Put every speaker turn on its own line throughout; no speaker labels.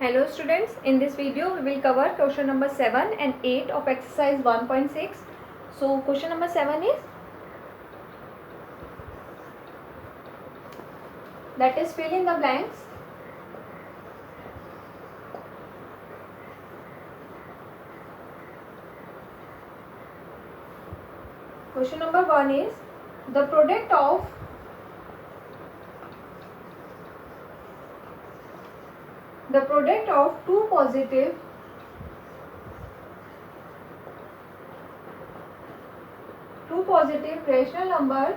Hello students, in this video we will cover question number 7 and 8 of exercise 1.6. So question number 7 is, that is fill in the blanks. Question number 1 is, the product of two positive rational number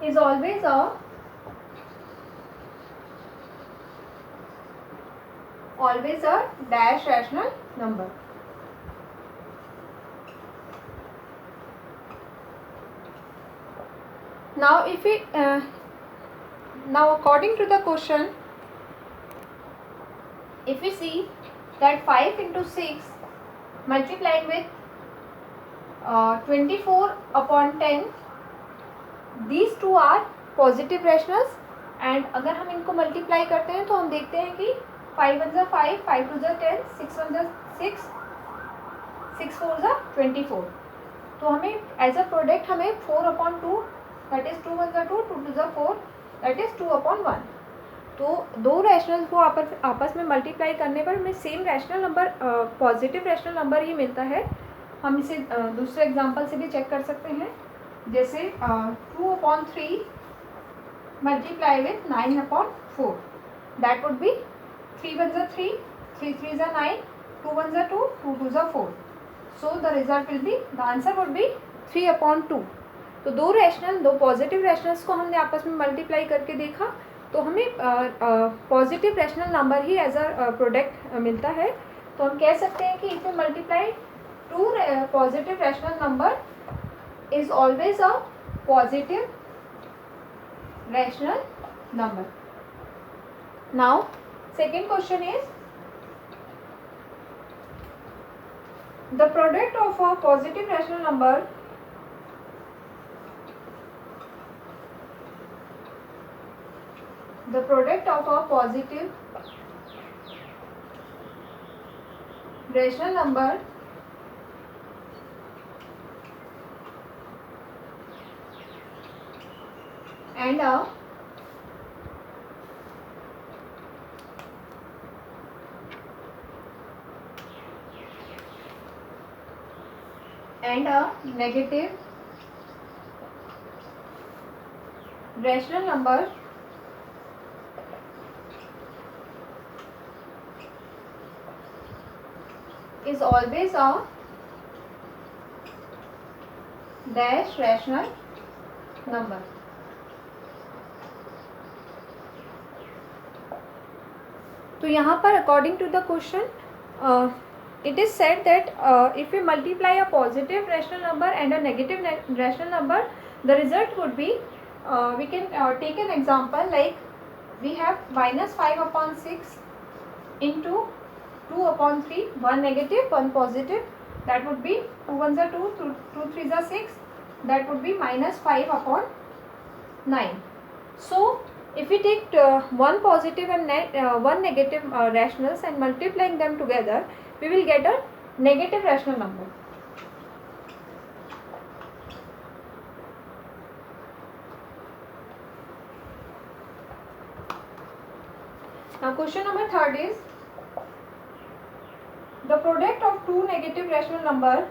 is always a dash rational number. Now if we now according to the question, if we see that 5 into 6 multiplied with 24 upon 10, these two are positive rationals. And अगर हम इनको multiply करते हैं तो हम देखते हैं कि 5 1 ज़ा 5, 5 2 ज़ा 10, 6 1 ज़ा 6, 6 4 ज़ा 24. तो हमें एज अ प्रोडक्ट हमें 4 अपॉन 2, दैट इज 2 1 ज़ा 2, 2 2 ज़ा 4, दैट इज 2 अपॉन 1. तो दो रैशनल्स को आपस में मल्टीप्लाई करने पर हमें same rational number, positive rational number ही मिलता है. हम इसे दूसरे एग्जांपल से भी चेक कर सकते हैं. जैसे 2 upon 3 multiply with 9 upon 4, that would be 3 1 ज़ा 3, 3 3 ज़ा 9, 2 1 ज़ा 2, 2 2 ज़ा 4. So the result will be, the answer would be 3 upon 2. तो दो पॉजिटिव रैशनल्स को हमने आपस में मल्टीप्लाई करके देखा तो हमें पॉजिटिव रैशनल नंबर ही एज अ प्रोडक्ट मिलता है. तो हम कह सकते हैं कि if you multiply two positive rational number is always a positive rational number. Now second question is, the product of a positive rational number and a negative rational number is always a dash rational number. तो यहाँ पर according to the question it is said that if we multiply a positive rational number and a negative rational number, the result would be, we can take an example like we have minus 5 upon 6 into 2 upon 3, one negative, one positive, that would be 2 1 ज़ा 2, 2 3 ज़ा 6, that would be minus 5 upon 9. So if we take one positive and one negative rationals and multiplying them together, we will get a negative rational number. Now question number 3 is, the product of two negative rational number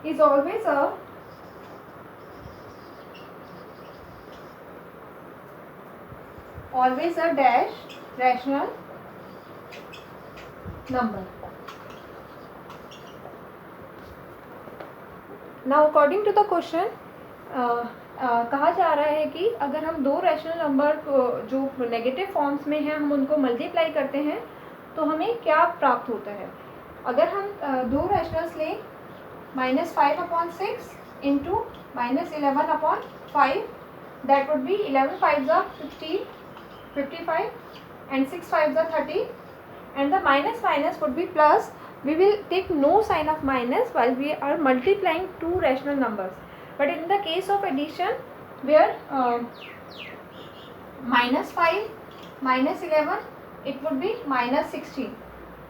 is always a dash rational number. Now according to the question, कहा जा रहा है कि अगर हम दो rational number को जो नेगेटिव फॉर्म्स में हैं हम उनको मल्टीप्लाई करते हैं तो हमें क्या प्राप्त होता है. अगर हम दो रैशनल्स लें, -5/6 into -11/5, that would be 11 5s are 15, 55, and 6 5s are 30, and the minus would be plus. We will take no sign of minus while we are multiplying two rational numbers. But in the case of addition, where -5 -11, it would be -16.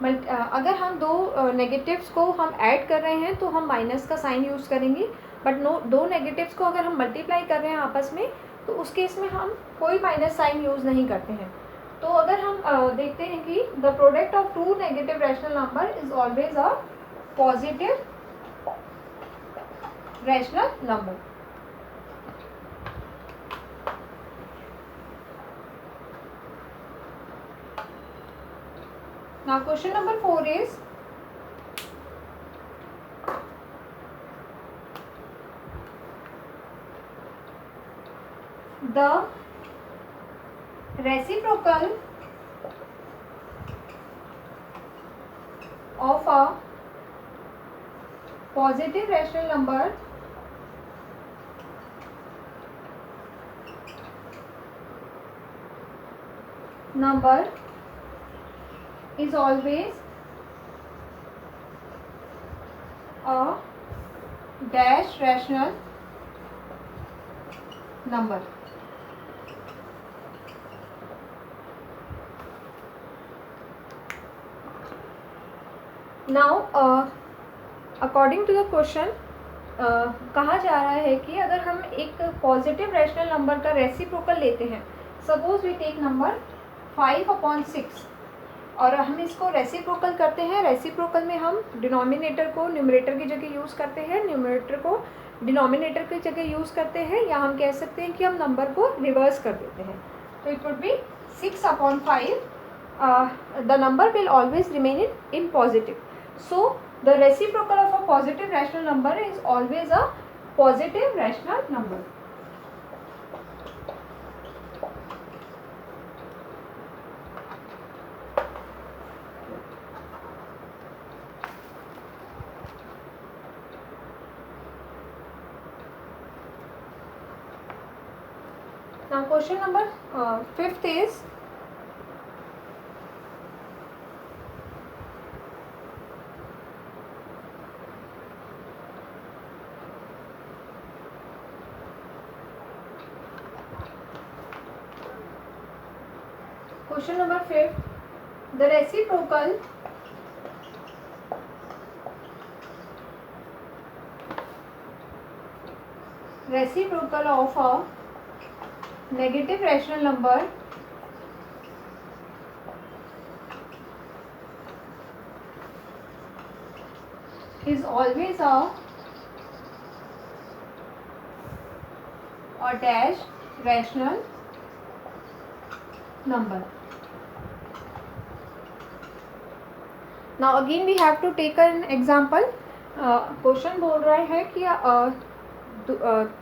अगर हम दो negatives को हम add कर रहे हैं तो हम माइनस का साइन यूज़ करेंगे, बट दो नेगेटिव्स को अगर हम मल्टीप्लाई कर रहे हैं आपस में तो उस केस में हम कोई माइनस साइन यूज़ नहीं करते हैं. तो अगर हम देखते हैं कि the product of two negative rational number is always a positive rational number. Now question number 4 is the reciprocal of a positive rational number is always a dash rational number. Now according to the question कहा जा रहा है कि अगर हम एक positive rational number का reciprocal लेते हैं, सपोज वी टेक नंबर 5/6 और हम इसको रेसिप्रोकल करते हैं. रेसिप्रोकल में हम डिनोमिनेटर को न्यूमरेटर की जगह यूज़ करते हैं, न्यूमरेटर को डिनोमिनेटर की जगह यूज़ करते हैं, या हम कह सकते हैं कि हम नंबर को रिवर्स कर देते हैं. तो it would B 6/5. The number will always remain in positive. So the reciprocal of a positive rational number is always a positive rational number. Now question number 5th is the reciprocal of a negative rational number is always a dash rational number. Now again we have to take an example. Question बोल रहा है कि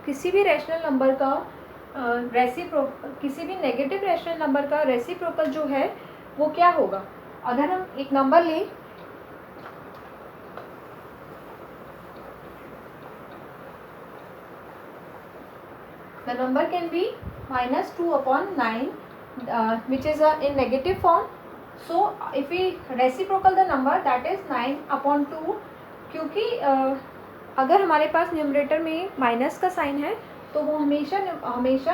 किसी भी rational number का किसी भी negative rational number का रेसिप्रोकल जो है वो क्या होगा. अगर हम एक नंबर लें, the number can be -2/9, which is in negative form. So if we reciprocal the number, that is 9/2. क्योंकि अगर हमारे पास न्यूमरेटर में माइनस का साइन है तो वो हमेशा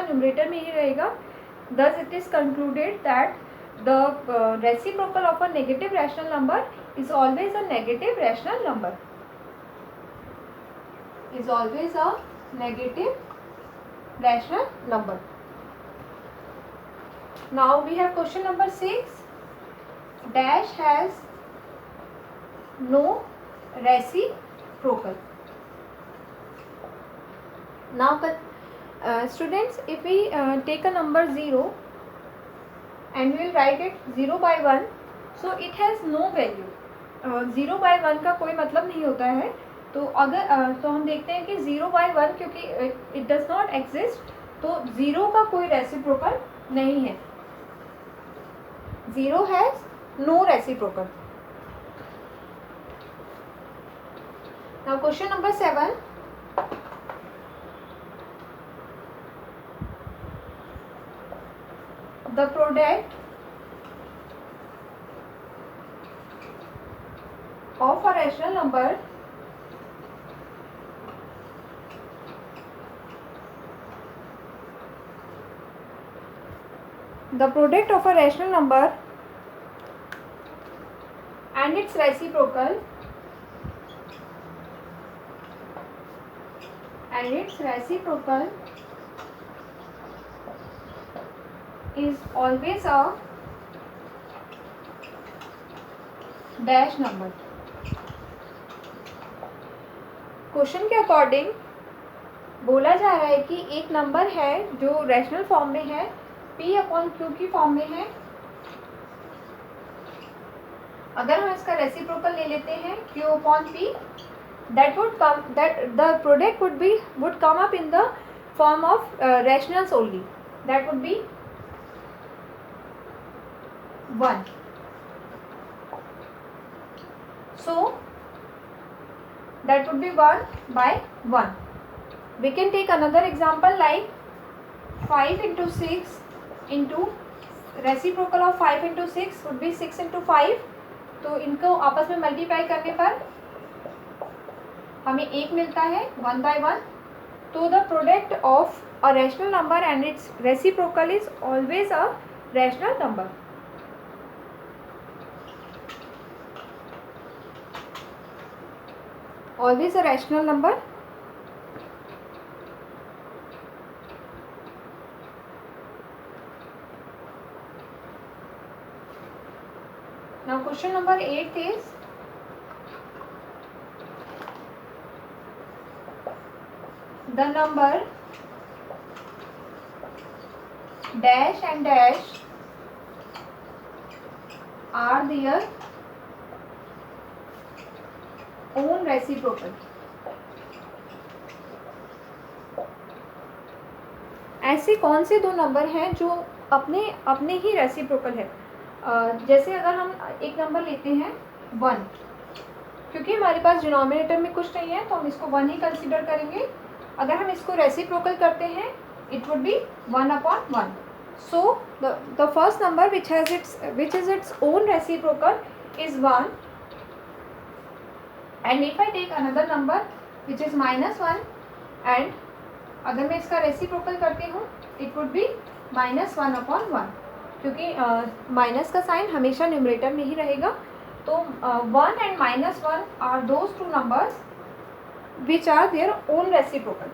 न्यूमरेटर में ही रहेगा. Thus it is concluded that the reciprocal of a negative rational number is always a negative rational number. Is always a negative rational number. Now we have question number 6. Dash has no reciprocal. Now students, if we take a number 0 and we will write it 0/1, so it has no value. 0/1 का कोई मतलब नहीं होता है. तो अगर तो हम देखते हैं कि 0/1 क्योंकि इट डज नॉट एग्जिस्ट, तो 0 का कोई रेसिप्रोकल नहीं है. 0 has no reciprocal. Now question number 7. the product of a rational number and its reciprocal is always a dash number. Question के अकॉर्डिंग बोला जा रहा है कि एक नंबर है जो रैशनल फॉर्म में है, p अपॉन q की फॉर्म में है. अगर हम इसका रेसिप्रोकल ले लेते हैं q upon p, that the product would come up in the form of rationals only. That would be 1. So that would be 1 by 1. We can take another example like 5 into 6 into reciprocal of 5 into 6 would be 6 into 5. तो इनको आपस में multiply करने पर हमें 1 मिलता है 1 by 1. तो the product of a rational number and its reciprocal is always a rational number. Always a rational number. Now question number 8 is the number dash and dash are their own reciprocal. ऐसे कौन से दो number हैं जो अपने ही reciprocal है. जैसे अगर हम एक नंबर लेते हैं 1, क्योंकि हमारे पास डिनोमिनेटर में कुछ नहीं है तो हम इसको 1 ही कंसीडर करेंगे. अगर हम इसको रेसिप्रोकल करते हैं it would be 1 upon 1. So the first number which is its own reciprocal is 1. And if I take another number which is -1 and अगर मैं इसका रेसिप्रोकल करती हूँ इट वुड बी -1 अपॉन 1, क्योंकि माइनस का साइन हमेशा न्यूमरेटर में ही रहेगा. तो 1 and -1 are those two numbers which are their own reciprocal.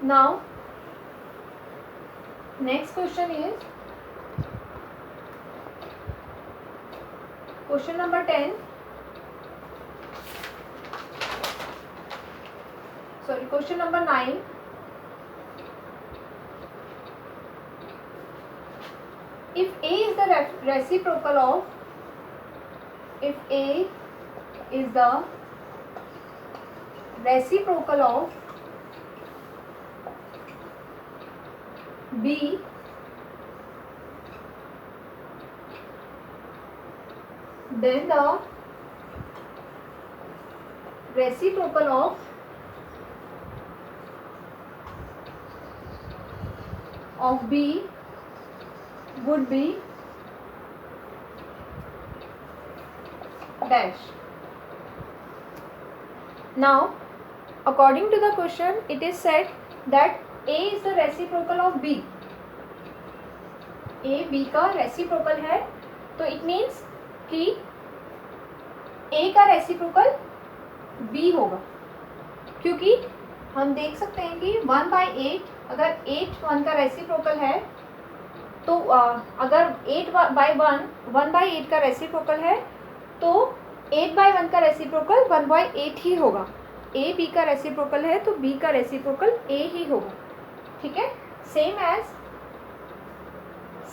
Now next question is question number 10. Sorry, question number 9. If A is the reciprocal of B, then the reciprocal of B would be dash. Now according to the question it is said that A is the reciprocal of B. A B का reciprocal है, तो it means कि A का reciprocal B होगा, क्योंकि हम देख सकते हैं कि 1/8 अगर 8 1 का रेसिप्रोकल है तो अगर 1/8 का रेसिप्रोकल है तो 8/1 का रेसिप्रोकल 1/8 ही होगा. A B का रेसिप्रोकल है तो B का रेसिप्रोकल A ही होगा. ठीक है, सेम एज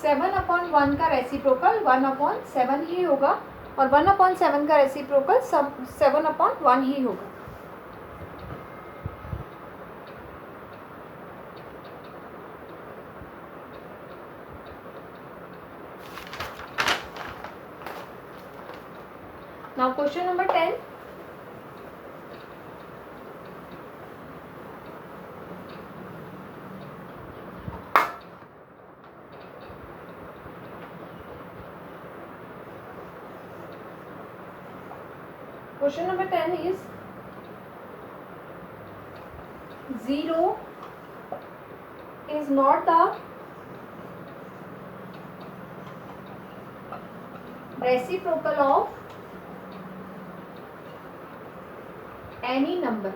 7/1 का रेसिप्रोकल 1/7 ही होगा और 1/7 का रेसिप्रोकल 7/1 ही होगा. Now question number 10. Question number 10 is 0 is not the reciprocal of any number.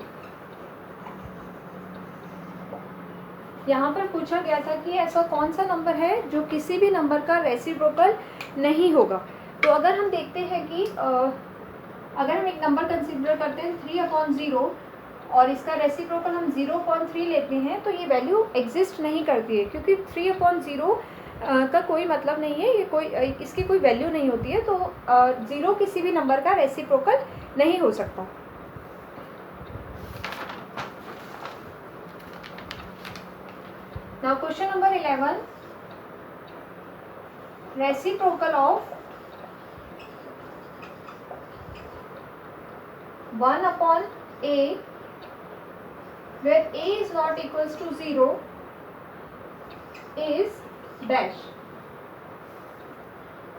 यहाँ पर पूछा गया था कि ऐसा कौन सा नंबर है जो किसी भी नंबर का रेसिप्रोकल नहीं होगा. तो अगर हम देखते हैं कि अगर हम एक नंबर कंसिडर करते हैं 3/0 और इसका रेसिप्रोकल हम 0.3 लेते हैं तो ये वैल्यू एग्जिस्ट नहीं करती है, क्योंकि 3/0 का कोई मतलब नहीं है, ये इसकी कोई वैल्यू नहीं होती है. तो 0 किसी भी नंबर का रेसिप्रोकल नहीं हो सकता. Now question number 11. Reciprocal of 1/a where a is not equals to 0 is dash.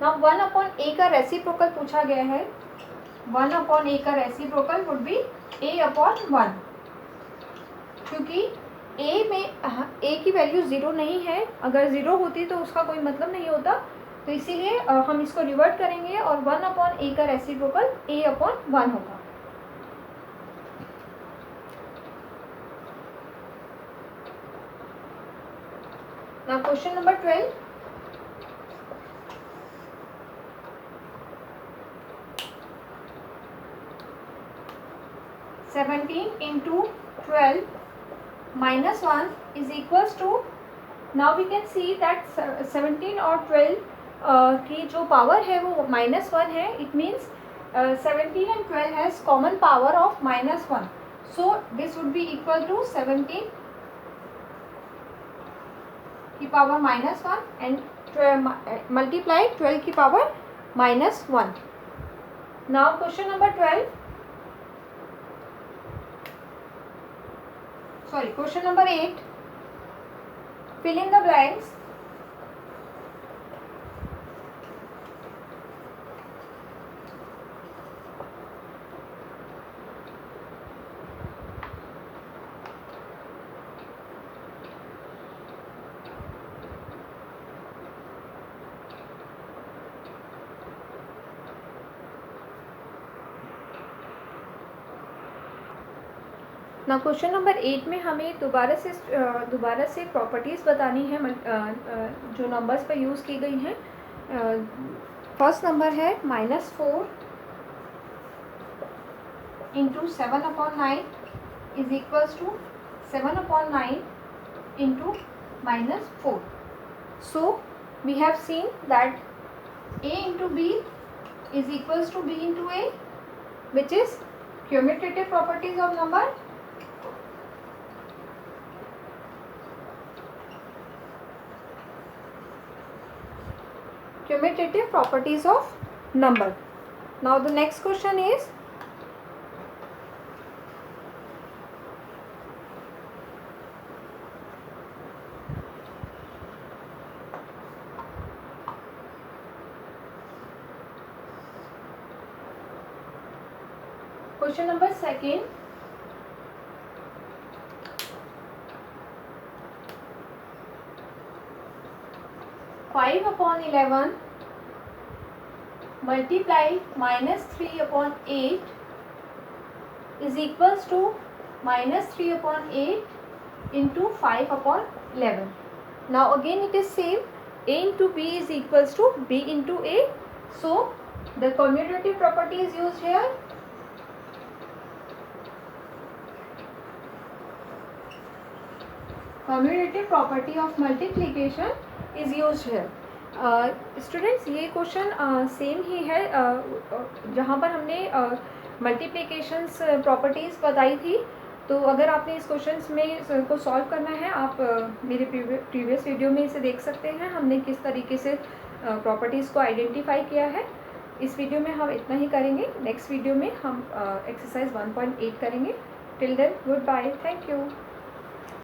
Now 1/a का रेसिप्रोकल पूछा गया है. 1/a का रेसिप्रोकल वुड बी a/1, क्योंकि a में a की वैल्यू 0 नहीं है. अगर 0 होती तो उसका कोई मतलब नहीं होता. तो इसीलिए हम इसको रिवर्ट करेंगे और 1/a का रेसिप्रोकल a/1 होगा. Now question number 12. (17 into 12 minus 1 is equals to). Now we can see that 17 और 12 की जो पावर है वो -1 है. It means 17 and 12 has common power of -1. So this would be equal to 17 की पावर -1 and 12 multiply 12 की power -1. Now question number 12. Sorry, question number 8. Fill in the blanks. ना question number 8 में हमें दोबारा से प्रॉपर्टीज़ बतानी है जो नंबर्स पर यूज़ की गई हैं. फर्स्ट नंबर है -4 into 7/9 is equals to 7/9 into -4. So we have seen that a into b is equals to b into a, which is commutative properties of number. Commutative properties of number. Now the next question is question number 2. 5/11 multiply -3/8 is equals to -3/8 into 5/11. Now again it is same. A into B is equals to B into A. So the commutative property is used here. Commutative property of multiplication is used here. Students ये question same ही है जहाँ पर हमने multiplications properties बताई थी. तो अगर आपने इस क्वेश्चंस में को सॉल्व करना है आप मेरे प्रीवियस वीडियो में इसे देख सकते हैं. हमने किस तरीके से प्रॉपर्टीज़ को आइडेंटिफाई किया है. इस वीडियो में हम इतना ही करेंगे। नेक्स्ट वीडियो में हम एक्सरसाइज 1.8 करेंगे। Till then good bye, thank you.